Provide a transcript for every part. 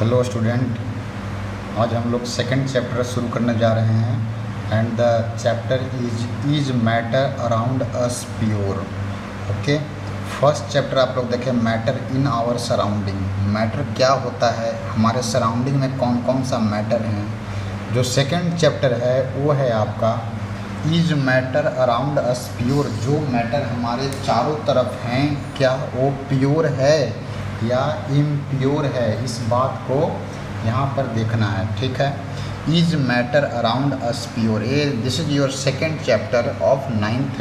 Hello student, आज हम लोग सेकंड चैप्टर शुरू करने जा रहे हैं and the chapter is matter around us pure. Okay, first chapter आप लोग देखें, matter in our surrounding. Matter क्या होता है, हमारे सराउंडिंग में कौन कौन सा मैटर हैं। जो सेकंड चैप्टर है वो है आपका is matter around us pure. जो मैटर हमारे चारों तरफ हैं क्या वो प्योर है या इम्प्योर है, इस बात को यहाँ पर देखना है। ठीक है, is matter around us pure, ये this is your second chapter of 9th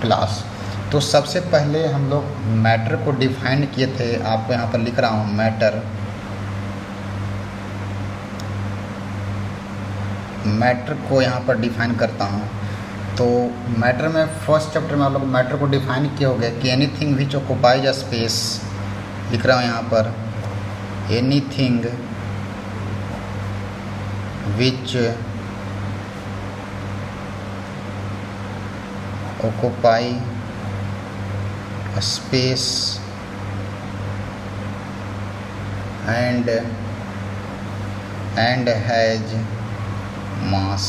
class. तो सबसे पहले हम लोग मैटर को डिफाइन किए थे, आपको यहाँ पर लिख रहा हूँ मैटर को यहाँ पर डिफाइन करता हूँ। तो मैटर में फर्स्ट चैप्टर में आप लोग मैटर को डिफाइन किए हो गए कि anything which occupies a space, लिख रहा हूँ यहाँ पर anything which occupy a space and has मास।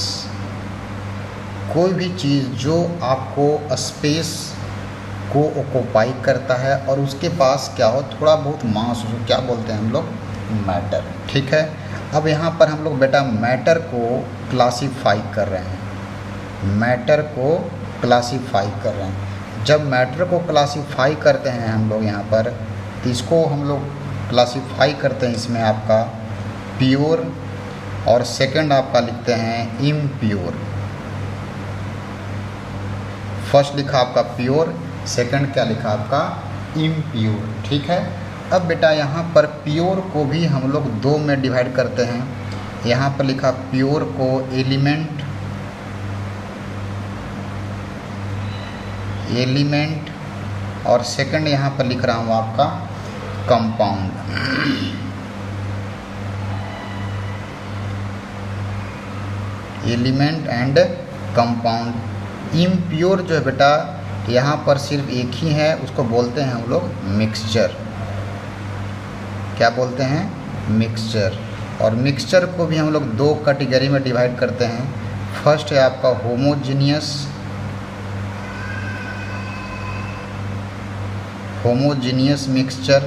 कोई भी चीज़ जो आपको स्पेस को ऑक्युपाई करता है और उसके पास क्या हो, थोड़ा बहुत मास हो, क्या बोलते हैं हम लोग, मैटर। ठीक है, अब यहाँ पर हम लोग बेटा मैटर को क्लासीफाई कर रहे हैं, मैटर को क्लासीफाई कर रहे हैं। जब मैटर को क्लासीफाई करते हैं हम लोग यहाँ पर, तो इसको हम लोग क्लासीफाई करते हैं इसमें आपका प्योर और सेकंड आपका लिखते हैं इम्प्योर। फर्स्ट लिखा आपका प्योर, सेकंड क्या लिखा आपका इम्प्योर। ठीक है, अब बेटा यहाँ पर प्योर को भी हम लोग दो में डिवाइड करते हैं। यहाँ पर लिखा प्योर को एलिमेंट और सेकंड यहाँ पर लिख रहा हूँ आपका compound. Element and compound. Impure जो है बेटा यहाँ पर सिर्फ एक ही है, उसको बोलते हैं हम लोग मिक्सचर। क्या बोलते हैं, मिक्सचर। और मिक्सचर को भी हम लोग दो कैटेगरी में डिवाइड करते हैं। फर्स्ट है आपका होमोजीनियस मिक्सचर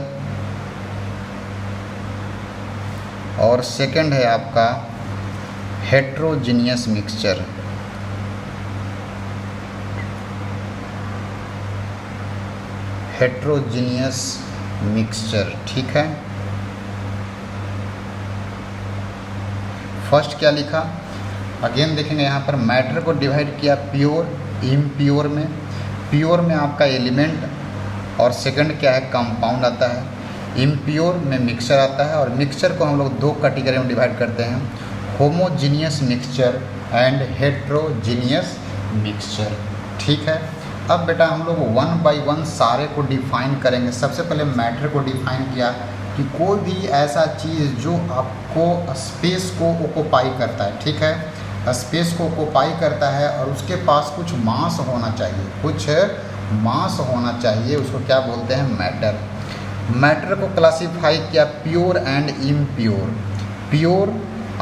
और सेकंड है आपका हेट्रोजीनियस मिक्सचर। Heterogeneous mixture. ठीक है, फर्स्ट क्या लिखा, अगेन देखेंगे यहाँ पर मैटर को डिवाइड किया प्योर इम्प्योर में। प्योर में आपका एलिमेंट और सेकंड क्या है, कंपाउंड आता है। इम्प्योर में मिक्सचर आता है और मिक्सचर को हम लोग दो कैटेगरी में डिवाइड करते हैं, homogeneous mixture and heterogeneous mixture. ठीक है, अब बेटा हम लोग वन बाय वन सारे को डिफाइन करेंगे। सबसे पहले मैटर को डिफाइन किया कि कोई भी ऐसा चीज़ जो आपको स्पेस को ऑक्युपाई करता है। ठीक है, स्पेस को ऑक्युपाई करता है और उसके पास कुछ मास होना चाहिए, उसको क्या बोलते हैं, मैटर। मैटर को क्लासीफाई किया प्योर एंड इम्प्योर। प्योर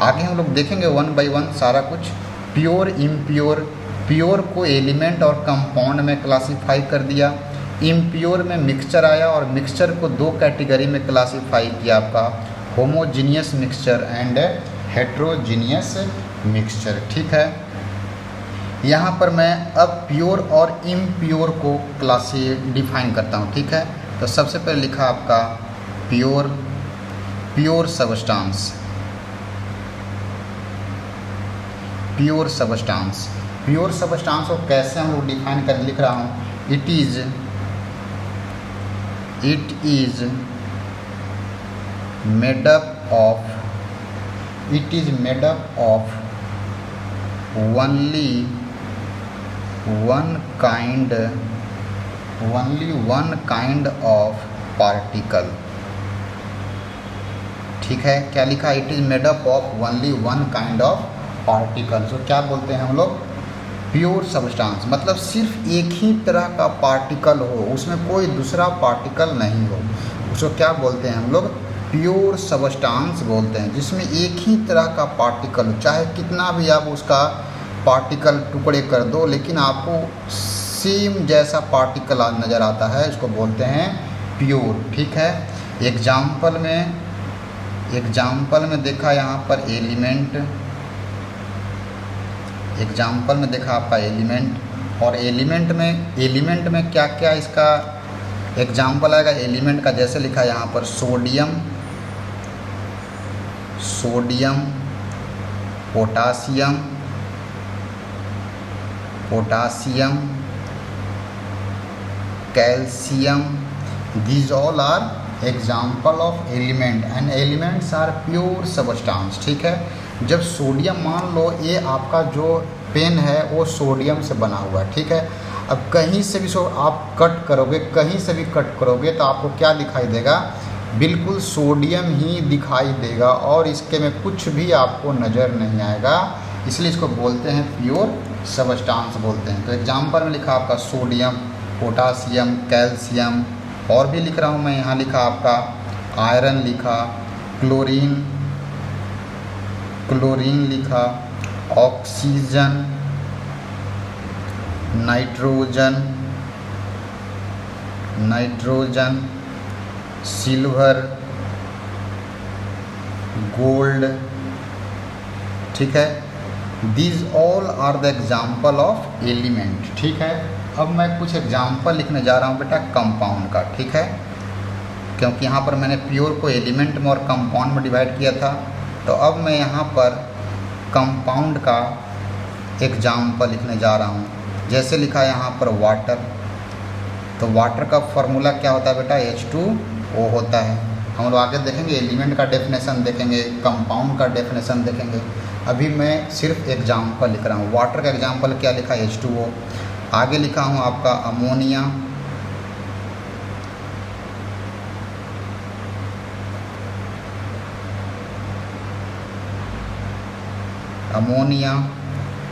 आगे हम लोग देखेंगे वन बाय वन सारा कुछ, प्योर इम्प्योर। प्योर को एलिमेंट और कंपाउंड में क्लासीफाई कर दिया। इम्प्योर में मिक्सचर आया और मिक्सचर को दो कैटेगरी में क्लासीफाई किया, आपका homogeneous mixture and heterogeneous mixture. ठीक है, यहाँ पर मैं अब प्योर और इम्प्योर को डिफाइन करता हूँ। ठीक है, तो सबसे पहले लिखा आपका प्योर सबस्टांस। प्योर सबस्टांस को कैसे हम लोग डिफाइन कर लिख रहा हूँ, it is made up of only one kind of particle। ठीक है, क्या लिखा, it is made up of only one kind of particle. तो क्या बोलते हैं हम लोग, प्योर सब्सटेंस, मतलब सिर्फ एक ही तरह का पार्टिकल हो, उसमें कोई दूसरा पार्टिकल नहीं हो, उसको क्या बोलते हैं हम लोग, प्योर सबस्टांस बोलते हैं, जिसमें एक ही तरह का पार्टिकल, चाहे कितना भी आप उसका पार्टिकल टुकड़े कर दो, लेकिन आपको सेम जैसा पार्टिकल नज़र आता है, इसको बोलते हैं प्योर। ठीक है। एग्जाम्पल में देखा यहाँ पर एलिमेंट, एग्जाम्पल में देखा आपका एलिमेंट, और एलिमेंट में क्या क्या इसका एग्जाम्पल आएगा एलिमेंट का, जैसे लिखा है यहाँ पर sodium, potassium, calcium, these all are example of element and elements are pure substance। ठीक है। जब सोडियम, मान लो ये आपका जो पेन है वो सोडियम से बना हुआ है। ठीक है। अब कहीं से भी आप कट करोगे, कहीं से भी कट करोगे तो आपको क्या दिखाई देगा, बिल्कुल सोडियम ही दिखाई देगा, और इसके में कुछ भी आपको नज़र नहीं आएगा, इसलिए इसको बोलते हैं प्योर सबस्टांस बोलते हैं। तो एग्जाम्पल में लिखा आपका सोडियम, पोटासियम, कैल्शियम, और भी लिख रहा हूँ मैं, यहाँ लिखा आपका आयरन लिखा, क्लोरीन लिखा, ऑक्सीजन, नाइट्रोजन, सिल्वर, गोल्ड। ठीक है। These all are the example of element. ठीक है। अब मैं कुछ एग्जाम्पल लिखने जा रहा हूँ बेटा कंपाउंड का। ठीक है। क्योंकि यहाँ पर मैंने प्योर को एलिमेंट में और कंपाउंड में डिवाइड किया था, तो अब मैं यहाँ पर कंपाउंड का एग्जाम्पल लिखने जा रहा हूँ। जैसे लिखा है यहाँ पर वाटर, तो वाटर का फॉर्मूला क्या होता है बेटा, H2O होता है। हम लोग आगे देखेंगे एलिमेंट का डेफिनेशन देखेंगे, कंपाउंड का डेफिनेशन देखेंगे। अभी मैं सिर्फ एग्जाम्पल लिख रहा हूँ। वाटर का एग्जाम्पल क्या लिखा है, H2O। आगे लिखा हूँ आपका अमोनिया,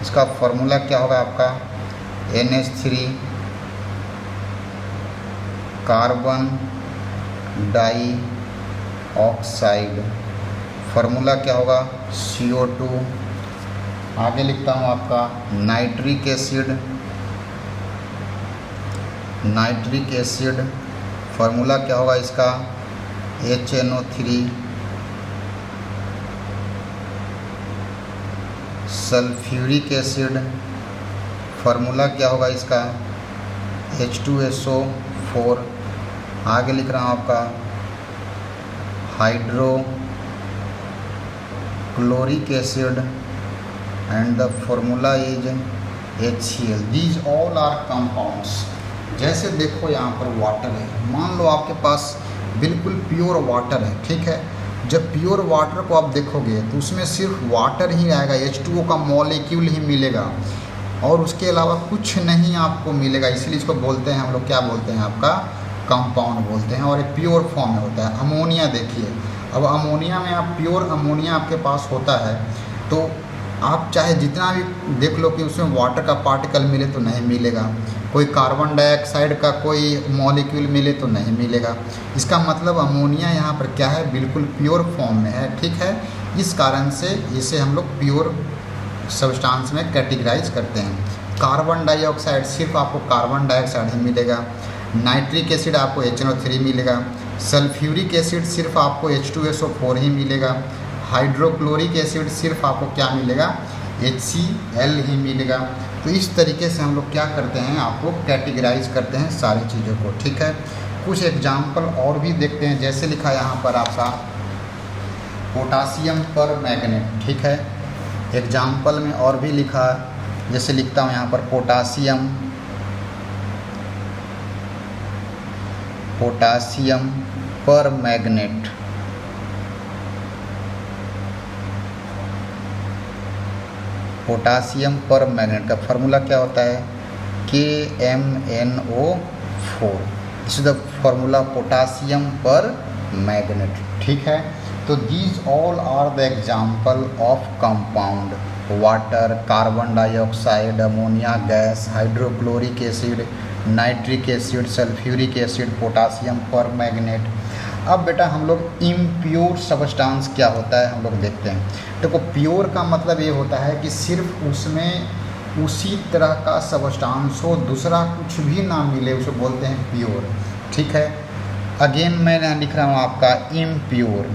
इसका फॉर्मूला क्या होगा आपका, NH3, कार्बन डाइऑक्साइड, फार्मूला क्या होगा, CO2। आगे लिखता हूँ आपका नाइट्रिक एसिड, फार्मूला क्या होगा इसका, HNO3। सल्फ्यूरिक एसिड, फार्मूला क्या होगा इसका, H2SO4। आगे लिख रहा हूँ आपका hydrochloric acid and the formula is HCl। These all are compounds. जैसे देखो यहाँ पर वाटर है, मान लो आपके पास बिल्कुल प्योर वाटर है। ठीक है। जब प्योर वाटर को आप देखोगे तो उसमें सिर्फ वाटर ही आएगा, H2O का मॉलिक्यूल ही मिलेगा, और उसके अलावा कुछ नहीं आपको मिलेगा। इसलिए इसको बोलते हैं हम लोग, क्या बोलते हैं, आपका कंपाउंड बोलते हैं, और ये प्योर फॉर्म में होता है। अमोनिया देखिए, अब अमोनिया में आप प्योर अमोनिया आपके पास होता है, तो आप चाहे जितना भी देख लो कि उसमें वाटर का पार्टिकल मिले तो नहीं मिलेगा, कोई कार्बन डाइऑक्साइड का कोई मॉलिक्यूल मिले तो नहीं मिलेगा। इसका मतलब अमोनिया यहाँ पर क्या है, बिल्कुल प्योर फॉर्म में है। ठीक है। इस कारण से इसे हम लोग प्योर सब्सटेंस में कैटेगराइज करते हैं। कार्बन डाइऑक्साइड सिर्फ आपको कार्बन डाइऑक्साइड ही मिलेगा, नाइट्रिक एसिड आपको HNO3 मिलेगा, सल्फ्यूरिक एसिड सिर्फ आपको H2SO4 ही मिलेगा, हाइड्रोक्लोरिक एसिड सिर्फ आपको क्या मिलेगा, HCl ही मिलेगा। तो इस तरीके से हम लोग क्या करते हैं, आपको कैटेगराइज करते हैं सारी चीज़ों को। ठीक है। कुछ एग्जाम्पल और भी देखते हैं। जैसे लिखा है यहाँ पर आपका पोटासियम पर मैग्नेट। ठीक है। एग्जाम्पल में और भी लिखा, जैसे लिखता हूँ यहाँ पर potassium permanganate. Potassium permanganate का फार्मूला क्या होता है, KMNO4। This is the formula potassium permanganate. ठीक है। तो these all are the example of compound, water, carbon dioxide, ammonia gas, hydrochloric acid, nitric acid, sulphuric acid, potassium permanganate. अब बेटा हम लोग इम्प्योर सब्सटेंस क्या होता है हम लोग देखते हैं। देखो प्योर का मतलब ये होता है कि सिर्फ उसमें उसी तरह का सब्सटेंस हो, दूसरा कुछ भी ना मिले, उसे बोलते हैं प्योर। ठीक है, अगेन मैं यहाँ लिख रहा हूँ आपका impure,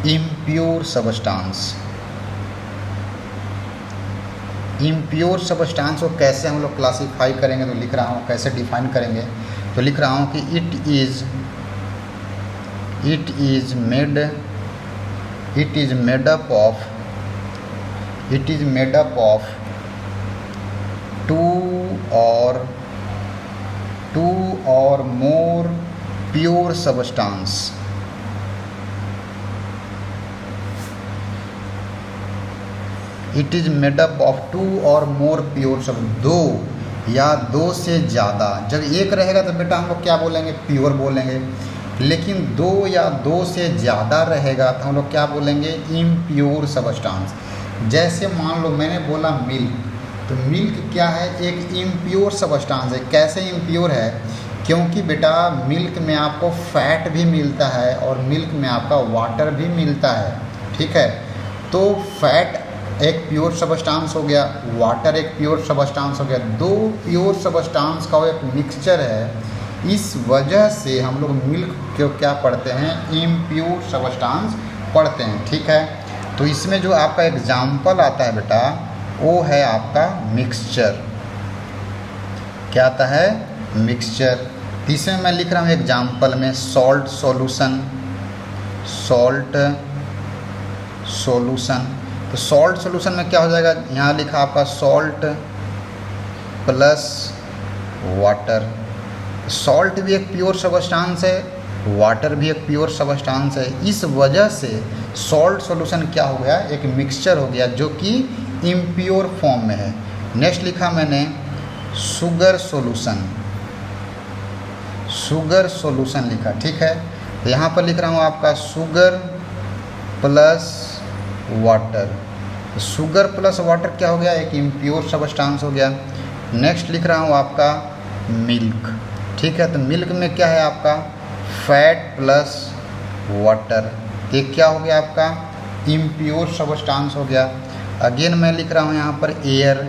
impure substance. Impure substance को कैसे हम लोग क्लासीफाई करेंगे, तो लिख रहा हूँ कैसे डिफाइन करेंगे, तो लिख रहा हूँ कि it is made up of two or more pure substance. It is made up of 2 or more pure substance, 2 या 2 से ज़्यादा। जब एक रहेगा तो बेटा हम लोग क्या बोलेंगे, प्योर बोलेंगे, लेकिन 2 या 2 से ज़्यादा रहेगा तो हम लोग क्या बोलेंगे, इम्प्योर सब्सटेंस। जैसे मान लो मैंने बोला मिल्क, तो मिल्क क्या है, एक इम्प्योर सब्सटेंस है। कैसे इम्प्योर है, क्योंकि बेटा मिल्क में आपको फैट भी मिलता है और मिल्क में आपका वाटर भी मिलता है। ठीक है, तो फैट एक प्योर सब्सटेंस हो गया, वाटर एक प्योर सब्सटेंस हो गया, 2 प्योर सब्सटेंस का एक मिक्सचर है। इस वजह से हम लोग मिल्क को क्या पढ़ते हैं, इम्प्योर सब्सटेंस पढ़ते हैं। ठीक है, तो इसमें जो आपका एग्जाम्पल आता है बेटा वो है आपका मिक्सचर। क्या आता है, मिक्सचर। तीसरे मैं लिख रहा हूँ एग्जाम्पल में सॉल्ट सॉल्यूशन। तो सॉल्ट सॉल्यूशन में क्या हो जाएगा, यहाँ लिखा आपका सॉल्ट प्लस वाटर। सॉल्ट भी एक प्योर सब्सटेंस है, वाटर भी एक प्योर सब्सटेंस है। इस वजह से सॉल्ट सॉल्यूशन क्या हो गया, एक मिक्सचर हो गया जो कि इम्प्योर फॉर्म में है। नेक्स्ट लिखा मैंने शुगर सॉल्यूशन लिखा। ठीक है, तो यहाँ पर लिख रहा हूँ आपका sugar plus water. Sugar plus water क्या हो गया, एक इम्प्योर सब्सटेंस हो गया। नेक्स्ट लिख रहा हूँ आपका मिल्क। ठीक है, तो मिल्क में क्या है आपका फैट प्लस वाटर, ये क्या हो गया आपका इम्प्योर सब्सटेंस हो गया। अगेन मैं लिख रहा हूँ यहाँ पर एयर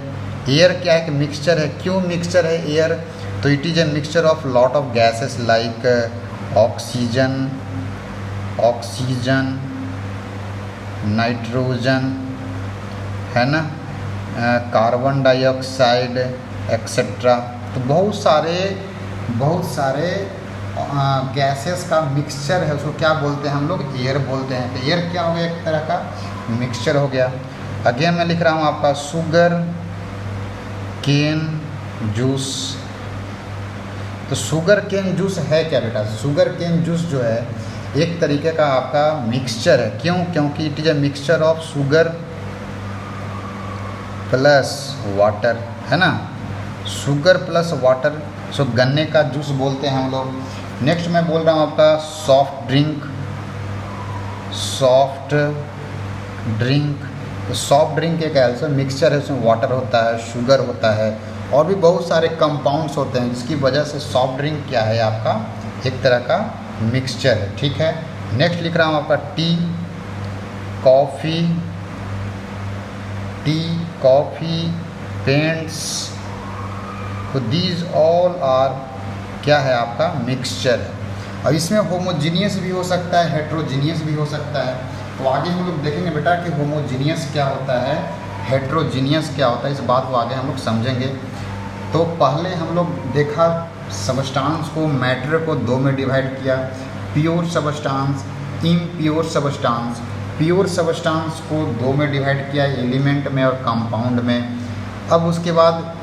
क्या है कि मिक्सचर है। क्यों मिक्सचर है एयर, तो it is a mixture of lot of gases like oxygen, nitrogen, है ना, कार्बन डाइऑक्साइड एक्सेट्रा। तो बहुत सारे गैसेस का मिक्सचर है, उसको क्या बोलते हैं हम लोग, एयर बोलते हैं। तो एयर क्या हो गया, एक तरह का मिक्सचर हो गया। अगेन मैं लिख रहा हूँ आपका शुगर केन जूस। तो शुगर केन जूस है क्या बेटा, शुगर केन जूस जो है एक तरीके का आपका मिक्सचर है। क्यों, क्योंकि it is a mixture of sugar plus water, है ना, शुगर प्लस वाटर, सो गन्ने का जूस बोलते हैं हम लोग। नेक्स्ट मैं बोल रहा हूँ आपका सॉफ्ट ड्रिंक। तो सॉफ्ट ड्रिंक एक ऐसा मिक्सचर है, उसमें वाटर होता है, शुगर होता है और भी बहुत सारे कंपाउंड्स होते हैं, जिसकी वजह से सॉफ्ट ड्रिंक क्या है आपका एक तरह का मिक्सचर है। ठीक है, नेक्स्ट लिख रहा हूँ आपका टी, कॉफ़ी, पेंट्स। तो दीज ऑल आर क्या है आपका मिक्सचर है। अब इसमें होमोजीनियस भी हो सकता है, हेट्रोजीनियस भी हो सकता है। तो आगे हम लोग देखेंगे बेटा कि होमोजीनियस क्या होता है, हेट्रोजीनियस क्या होता है, इस बात को आगे हम लोग समझेंगे। तो पहले हम लोग देखा सब्सटेंस को, मैटर को 2 में डिवाइड किया, pure substance, impure substance. Pure substance को 2 में डिवाइड किया, एलिमेंट में और कंपाउंड में। अब उसके बाद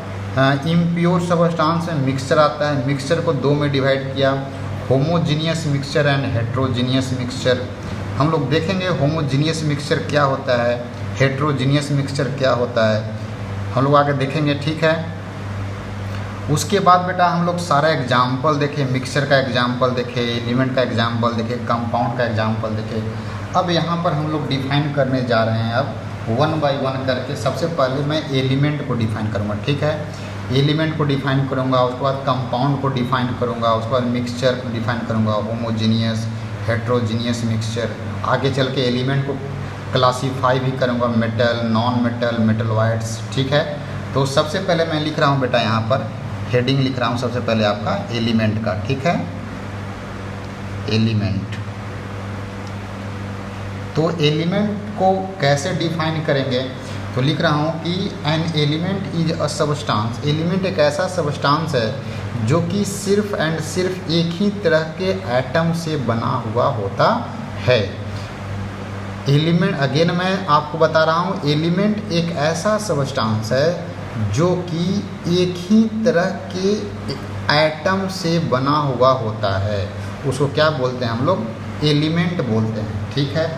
इम्प्योर सब्सटेंस में मिक्सचर आता है, मिक्सचर को 2 में डिवाइड किया, homogeneous mixture and heterogeneous mixture. हम लोग देखेंगे होमोजीनियस मिक्सचर क्या होता है, हेट्रोजीनियस मिक्सचर क्या होता है, हम लोग आगे देखेंगे। ठीक है, उसके बाद बेटा हम लोग सारा एग्जाम्पल देखे, मिक्सचर का एग्जाम्पल देखे, एलिमेंट का एग्जाम्पल देखे, कंपाउंड का एग्जाम्पल देखे। अब यहाँ पर हम लोग डिफाइन करने जा रहे हैं अब 1 बाय 1 करके। सबसे पहले मैं एलिमेंट को डिफाइन करूँगा। ठीक है, एलिमेंट को डिफाइन करूँगा, उसके बाद कंपाउंड को डिफाइन करूँगा, उसके बाद मिक्सचर को डिफाइन करूँगा, होमोजीनियस, हेट्रोजीनियस मिक्सचर। आगे चल के एलिमेंट को क्लासीफाई भी करूँगा, मेटल, नॉन मेटल, मेटलॉइड्स। ठीक है, तो सबसे पहले मैं लिख रहा हूँ बेटा यहाँ पर हेडिंग लिख रहा हूँ सबसे पहले आपका एलिमेंट का। ठीक है, एलिमेंट। तो एलिमेंट को कैसे डिफाइन करेंगे, तो लिख रहा हूँ कि an element is a substance. Element एक ऐसा सबस्टांस है जो कि सिर्फ एंड सिर्फ एक ही तरह के एटम से बना हुआ होता है। एलिमेंट, अगेन मैं आपको बता रहा हूँ, एलिमेंट एक ऐसा सबस्टांस है जो कि एक ही तरह के एटम से बना हुआ होता है। उसको क्या बोलते हैं हम लोग, एलिमेंट बोलते हैं। ठीक है,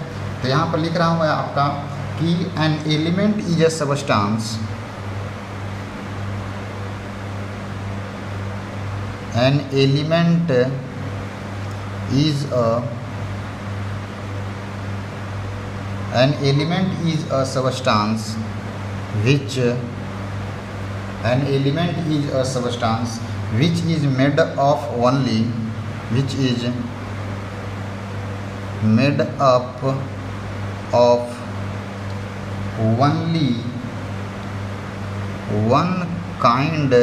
तो यहाँ पर लिख रहा हूँ मैं आपका कि an element is a substance, an element is an element is a substance which an element is a substance which is made of only, which is made up of only one kind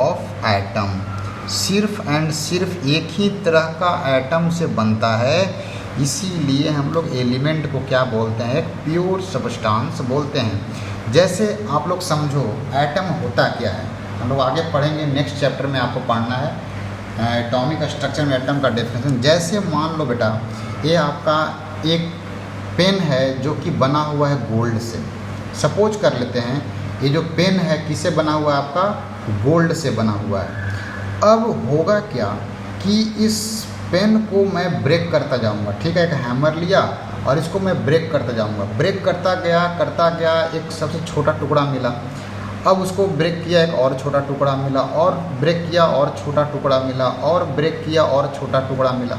of atom। सिर्फ and सिर्फ एक ही तरह का atom से बनता है, इसीलिए हम लोग एलिमेंट को क्या बोलते हैं, एक प्योर सबस्टांस बोलते हैं। जैसे आप लोग समझो एटम होता क्या है, हम लोग आगे पढ़ेंगे, नेक्स्ट चैप्टर में आपको पढ़ना है एटॉमिक स्ट्रक्चर में एटम का डेफिनेशन। जैसे मान लो बेटा ये आपका एक पेन है जो कि बना हुआ है गोल्ड से। सपोज कर लेते हैं ये जो पेन है किससे बना हुआ है, आपका गोल्ड से बना हुआ है। अब होगा क्या कि इस पेन को मैं ब्रेक करता जाऊंगा। ठीक है, एक हैमर लिया और इसको मैं ब्रेक करता जाऊंगा। ब्रेक करता गया एक सबसे छोटा टुकड़ा मिला। अब उसको ब्रेक किया, एक और छोटा टुकड़ा मिला, और ब्रेक किया और छोटा टुकड़ा मिला, और ब्रेक किया और छोटा टुकड़ा मिला।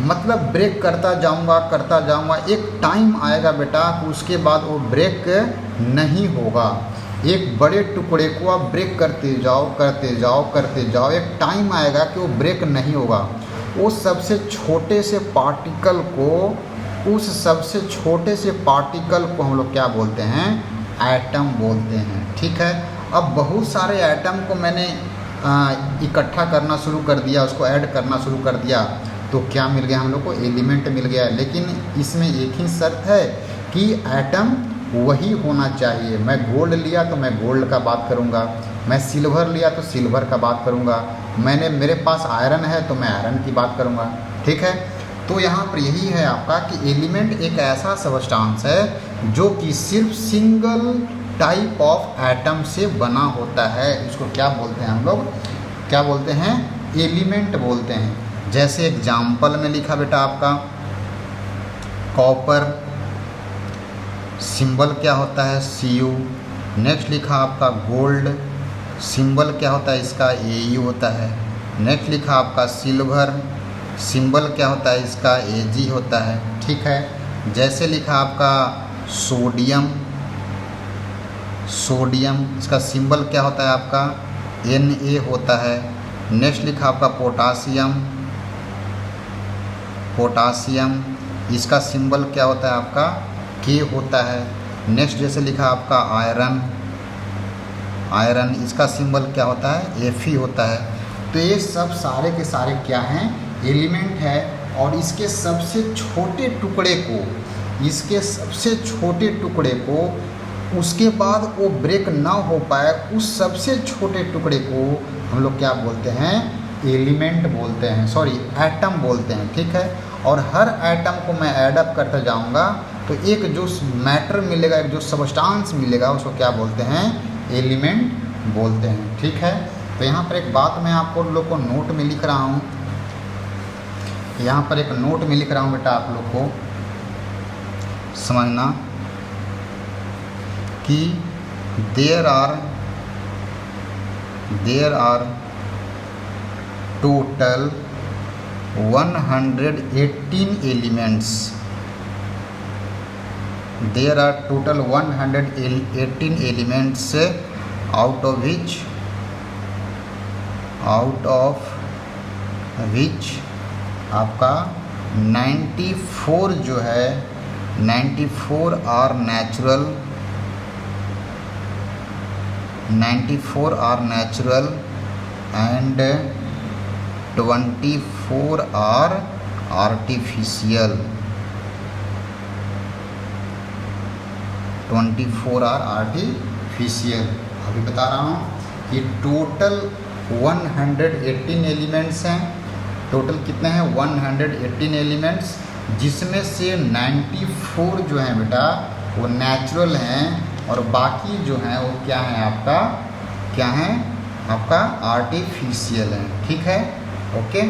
मतलब ब्रेक करता जाऊंगा, एक टाइम आएगा बेटा उसके बाद वो ब्रेक नहीं होगा। एक बड़े टुकड़े को आप ब्रेक करते जाओ, एक टाइम आएगा कि वो ब्रेक नहीं होगा। वो सबसे छोटे से पार्टिकल को हम लोग क्या बोलते हैं, एटम बोलते हैं। ठीक है, अब बहुत सारे एटम को मैंने इकट्ठा करना शुरू कर दिया, उसको ऐड करना शुरू कर दिया, तो क्या मिल गया हम लोग को, एलिमेंट मिल गया। लेकिन इसमें एक ही शर्त है कि एटम वही होना चाहिए। मैं गोल्ड लिया तो मैं गोल्ड का बात करूँगा, मैं सिल्वर लिया तो सिल्वर का बात करूँगा, मेरे पास आयरन है तो मैं आयरन की बात करूँगा। ठीक है, तो यहाँ पर यही है आपका कि एलिमेंट एक ऐसा सबस्टांस है जो कि सिर्फ सिंगल टाइप ऑफ एटम से बना होता है। इसको क्या बोलते हैं हम लोग, क्या बोलते हैं, एलिमेंट बोलते हैं। जैसे एग्जाम्पल में लिखा बेटा आपका कॉपर, सिंबल क्या होता है Cu। नेक्स्ट लिखा आपका गोल्ड, सिंबल क्या होता है इसका Au होता है। नेक्स्ट लिखा आपका सिल्वर, सिंबल क्या होता है इसका Ag होता है। ठीक है, जैसे लिखा आपका सोडियम, इसका सिंबल क्या होता है आपका Na होता है। नेक्स्ट लिखा आपका पोटासियम, इसका सिंबल क्या होता है आपका K होता है। नेक्स्ट जैसे लिखा आपका आयरन, इसका सिंबल क्या होता है Fe होता है। तो ये सब सारे के सारे क्या हैं, एलिमेंट है। और इसके सबसे छोटे टुकड़े को उसके बाद वो ब्रेक ना हो पाए, उस सबसे छोटे टुकड़े को हम लोग क्या बोलते हैं, एलिमेंट बोलते हैं, एटम बोलते हैं। ठीक है, और हर एटम को मैं ऐडअप करता जाऊंगा तो एक जो मैटर मिलेगा, एक जो सबस्टांस मिलेगा, उसको क्या बोलते हैं, एलिमेंट बोलते हैं। ठीक है, तो यहाँ पर एक बात मैं आपको लोग को नोट में लिख रहा हूँ, यहाँ पर एक नोट में लिख रहा हूँ बेटा, आप लोग को समझना कि there are total 118 elements there are total 118 elements out of which आपका 94 जो है 94 are natural and 24 are artificial. 24 are artificial. अभी बता रहा हूँ कि टोटल 118 एलिमेंट्स हैं। टोटल कितने हैं? 118 एलिमेंट्स, जिसमें से 94 जो हैं बेटा वो नेचुरल हैं और बाकी जो हैं वो क्या हैं आपका आर्टिफिशियल हैं। ठीक है, ओके।